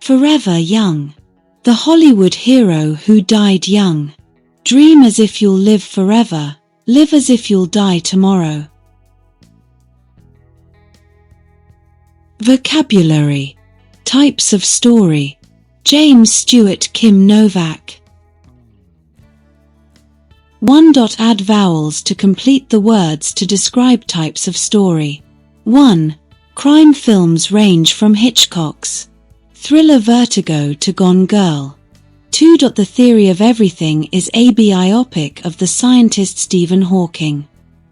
Forever young. The Hollywood hero who died young. Dream as if you'll live forever, live as if you'll die tomorrow. Vocabulary. Types of story. James Stewart Kim Novak. 1. Add vowels to complete the words to describe types of story. 1. Crime films range from Hitchcock's thriller Vertigo to Gone Girl. 2. The theory of everything is a biopic of the scientist Stephen Hawking.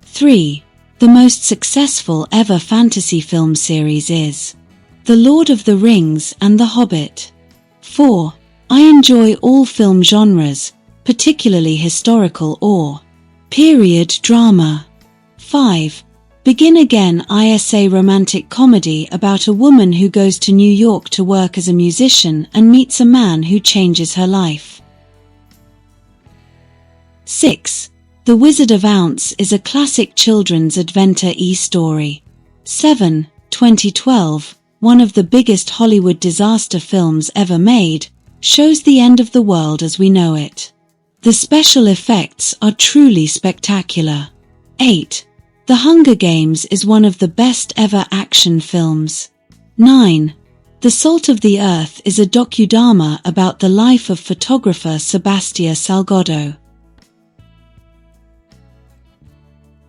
3. The most successful ever fantasy film series is The Lord of the Rings and The Hobbit. 4. I enjoy all film genres, particularly historical or period drama. 5. Begin Again is a romantic comedy about a woman who goes to New York to work as a musician and meets a man who changes her life. 6. The Wizard of Oz is a classic children's adventure story. 7. 2012, one of the biggest Hollywood disaster films ever made, shows the end of the world as we know it. The special effects are truly spectacular. 8. The Hunger Games is one of the best ever action films. 9. The Salt of the Earth is a docudrama about the life of photographer Sebastião Salgado.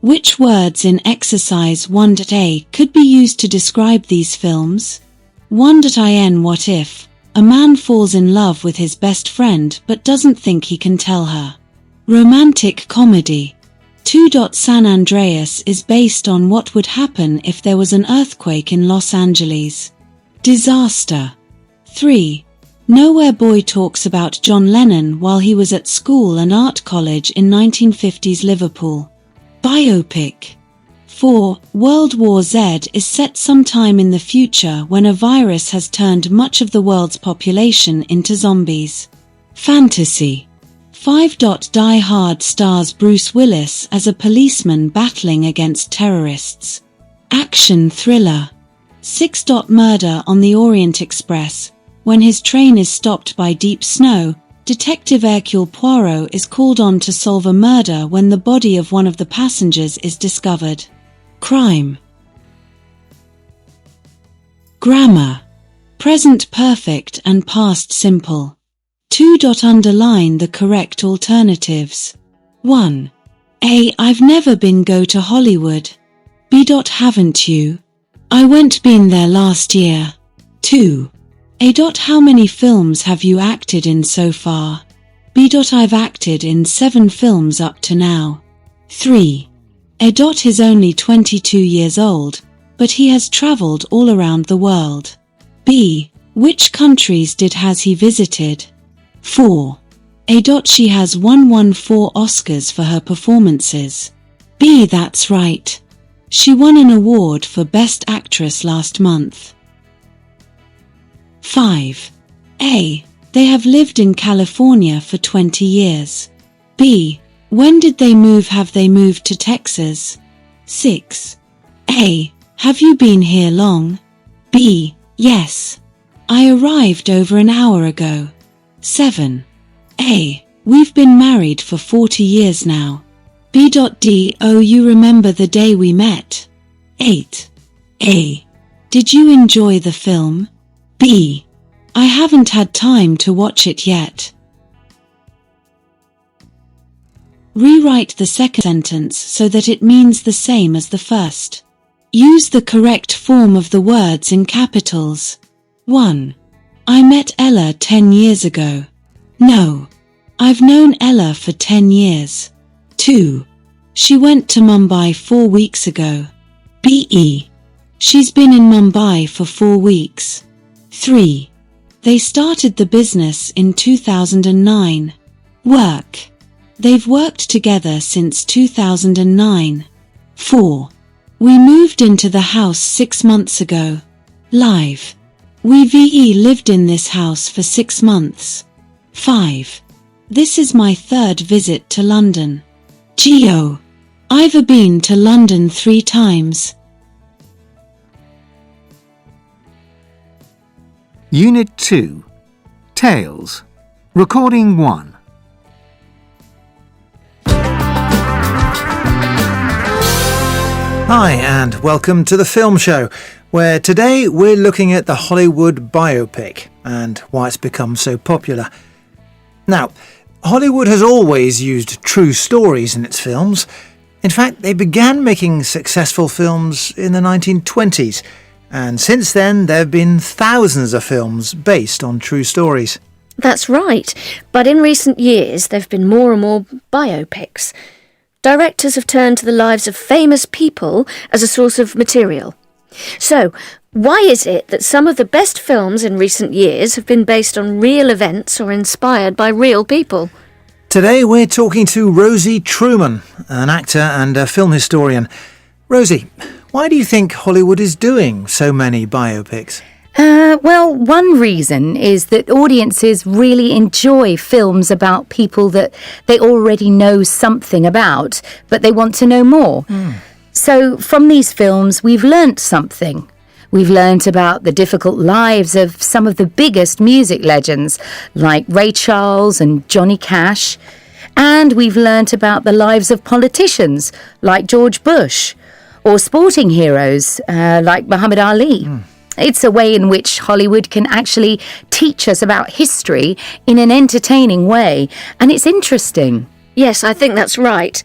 Which words in exercise 1.a could be used to describe these films? 1.in What if a man falls in love with his best friend but doesn't think he can tell her? Romantic comedy. 2. San Andreas is based on what would happen if there was an earthquake in Los Angeles. Disaster. 3. Nowhere Boy talks about John Lennon while he was at school and art college in 1950s Liverpool. Biopic. 4. World War Z is set sometime in the future when a virus has turned much of the world's population into zombies. Fantasy. 5. Die Hard stars Bruce Willis as a policeman battling against terrorists. Action thriller. 6. Murder on the Orient Express. When his train is stopped by deep snow, Detective Hercule Poirot is called on to solve a murder when the body of one of the passengers is discovered. Crime. Grammar. Present perfect and past simple. 2. Underline the correct alternatives. 1. A. I've never been go to Hollywood. B. Haven't you? I went been there last year. 2. A. How many films have you acted in so far? B. I've acted in 7 films up to now. 3. A. Is only 22 years old, but he has traveled all around the world. B. Which countries has he visited? 4. A. She has won 4 Oscars for her performances. B. That's right. She won an award for Best Actress last month. 5. A. They have lived in California for 20 years. B. When did they move? Have they moved to Texas? 6. A. Have you been here long? B. Yes. I arrived over an hour ago. 7. A. We've been married for 40 years now. B. Oh, you remember the day we met? 8. A. Did you enjoy the film? B. I haven't had time to watch it yet. Rewrite the second sentence so that it means the same as the first. Use the correct form of the words in capitals. 1. I met Ella 10 years ago. No. I've known Ella for 10 years. 2. She went to Mumbai 4 weeks ago. B.E. She's been in Mumbai for 4 weeks. 3. They started the business in 2009. Work. They've worked together since 2009. 4. We moved into the house 6 months ago. Live. We've lived in this house for 6 months. 5. This is my 3rd visit to London. Geo. I've been to London 3 times. Unit 2. Tales. Recording 1. Hi, and welcome to the Film Show, where today we're looking at the Hollywood biopic and why it's become so popular. Now, Hollywood has always used true stories in its films. In fact, they began making successful films in the 1920s, and since then there have been thousands of films based on true stories. That's right, but in recent years there have been more and more biopics. Directors have turned to the lives of famous people as a source of material. So, why is it that some of the best films in recent years have been based on real events or inspired by real people? Today we're talking to Rosie Truman, an actor and a film historian. Rosie, why do you think Hollywood is doing so many biopics? Well, one reason is that audiences really enjoy films about people that they already know something about, but they want to know more. So from these films, we've learnt something. We've learnt about the difficult lives of some of the biggest music legends, like Ray Charles and Johnny Cash. And we've learnt about the lives of politicians, like George Bush, or sporting heroes, like Muhammad Ali. It's a way in which Hollywood can actually teach us about history in an entertaining way, and it's interesting. Yes, I think that's right.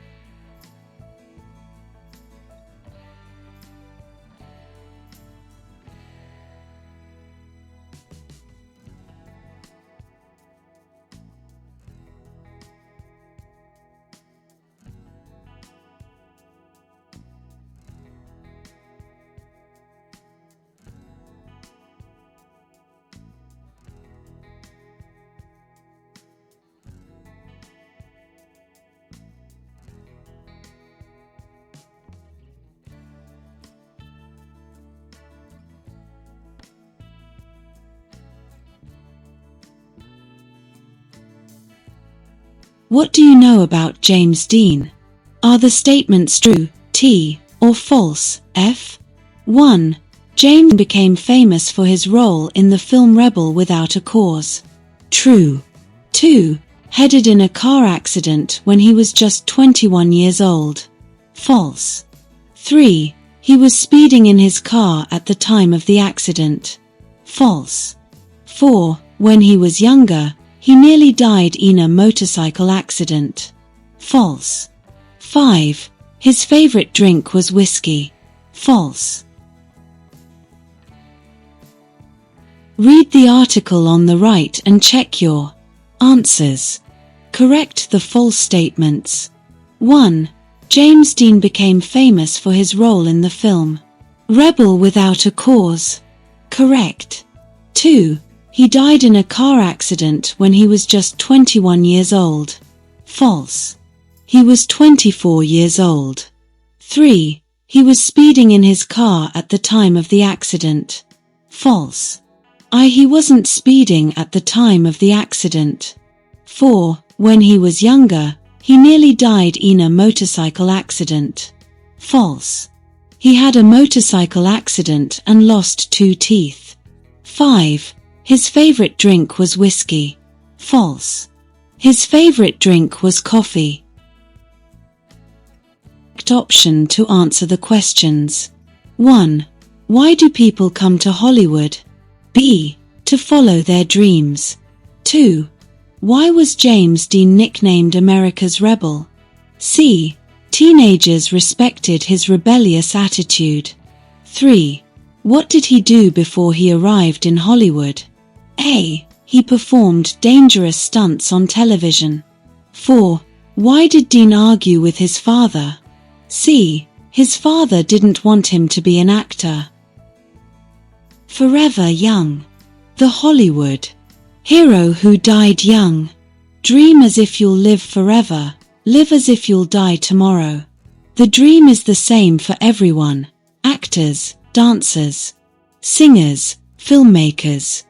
What do you know about James Dean? Are the statements true, T, or false, F? 1. James became famous for his role in the film Rebel Without a Cause. True. 2. Headed in a car accident when he was just 21 years old. False. 3. He was speeding in his car at the time of the accident. False. 4. When he was younger, he nearly died in a motorcycle accident. False. 5. His favorite drink was whiskey. False. Read the article on the right and check your answers. Correct the false statements. 1. James Dean became famous for his role in the film Rebel Without a Cause. Correct. 2. He died in a car accident when he was just 21 years old. False. He was 24 years old. 3. He was speeding in his car at the time of the accident. False. He wasn't speeding at the time of the accident. 4. When he was younger, he nearly died in a motorcycle accident. False. He had a motorcycle accident and lost 2 teeth. 5. His favorite drink was whiskey. False. His favorite drink was coffee. Correct option to answer the questions. 1. Why do people come to Hollywood? B. To follow their dreams. 2. Why was James Dean nicknamed America's Rebel? C. Teenagers respected his rebellious attitude. 3. What did he do before he arrived in Hollywood? A. He performed dangerous stunts on television. 4. Why did Dean argue with his father? C. His father didn't want him to be an actor. Forever Young. The Hollywood hero who died young. Dream as if you'll live forever, live as if you'll die tomorrow. The dream is the same for everyone: actors, dancers, singers, filmmakers.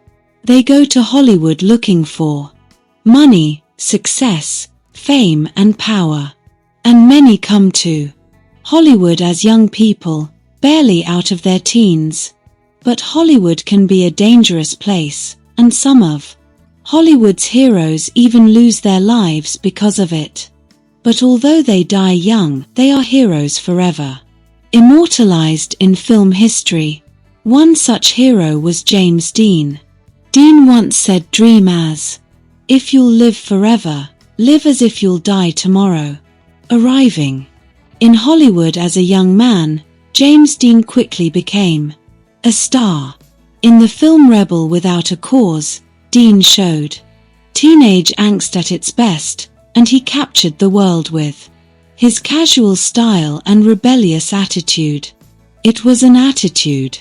They go to Hollywood looking for money, success, fame and power. And many come to Hollywood as young people, barely out of their teens. But Hollywood can be a dangerous place, and some of Hollywood's heroes even lose their lives because of it. But although they die young, they are heroes forever, immortalized in film history. One such hero was James Dean. Dean once said, "Dream as if you'll live forever, live as if you'll die tomorrow." Arriving in Hollywood as a young man, James Dean quickly became a star. In the film Rebel Without a Cause, Dean showed teenage angst at its best, and he captured the world with his casual style and rebellious attitude. It was an attitude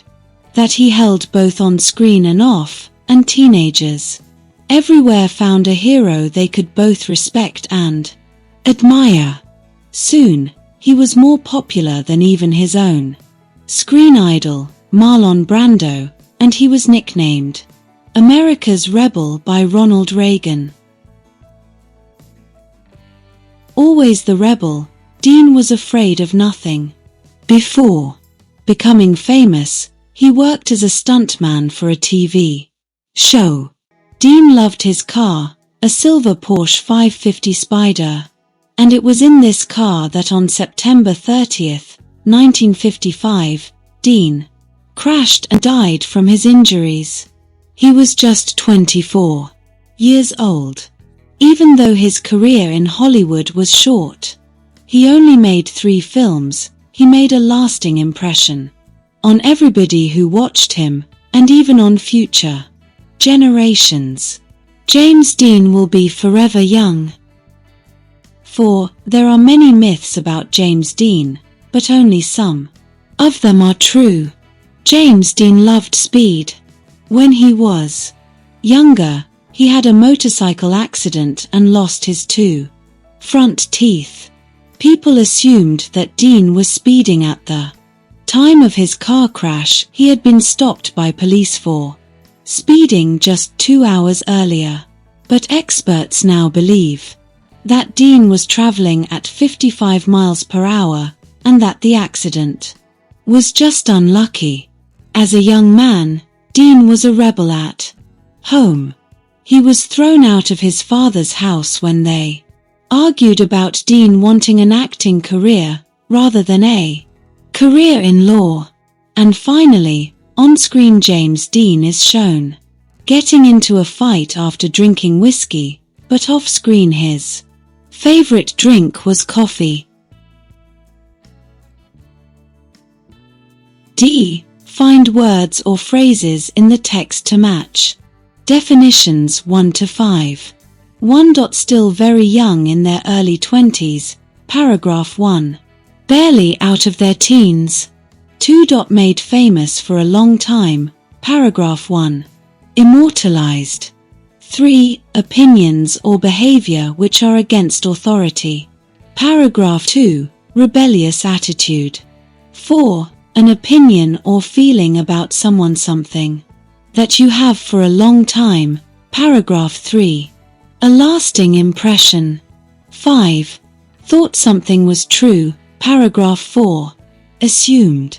that he held both on screen and off, and teenagers everywhere found a hero they could both respect and admire. Soon, he was more popular than even his own screen idol, Marlon Brando, and he was nicknamed America's Rebel by Ronald Reagan. Always the rebel, Dean was afraid of nothing. Before becoming famous, he worked as a stuntman for a TV show. Dean loved his car, a silver Porsche 550 Spider, and it was in this car that on September 30th, 1955, Dean crashed and died from his injuries. He was just 24 years old. Even though his career in Hollywood was short, he only made 3 films, he made a lasting impression on everybody who watched him, and even on future generations. James Dean will be forever young. 4. There are many myths about James Dean, but only some of them are true. James Dean loved speed. When he was younger, he had a motorcycle accident and lost his 2 front teeth. People assumed that Dean was speeding at the time of his car crash. He had been stopped by police for speeding just 2 hours earlier. But experts now believe that Dean was traveling at 55 miles per hour and that the accident was just unlucky. As a young man, Dean was a rebel at home. He was thrown out of his father's house when they argued about Dean wanting an acting career rather than a career in law. And finally, on-screen James Dean is shown getting into a fight after drinking whiskey, but off-screen his favorite drink was coffee. D. Find words or phrases in the text to match. Definitions 1 to 5. 1. Still very young in their early 20s, paragraph 1. Barely out of their teens. 2. Made famous for a long time, paragraph 1. Immortalized. 3. Opinions or behavior which are against authority. Paragraph 2. Rebellious attitude. 4. An opinion or feeling about someone, something that you have for a long time. Paragraph 3. A lasting impression. 5. Thought something was true. Paragraph 4. Assumed.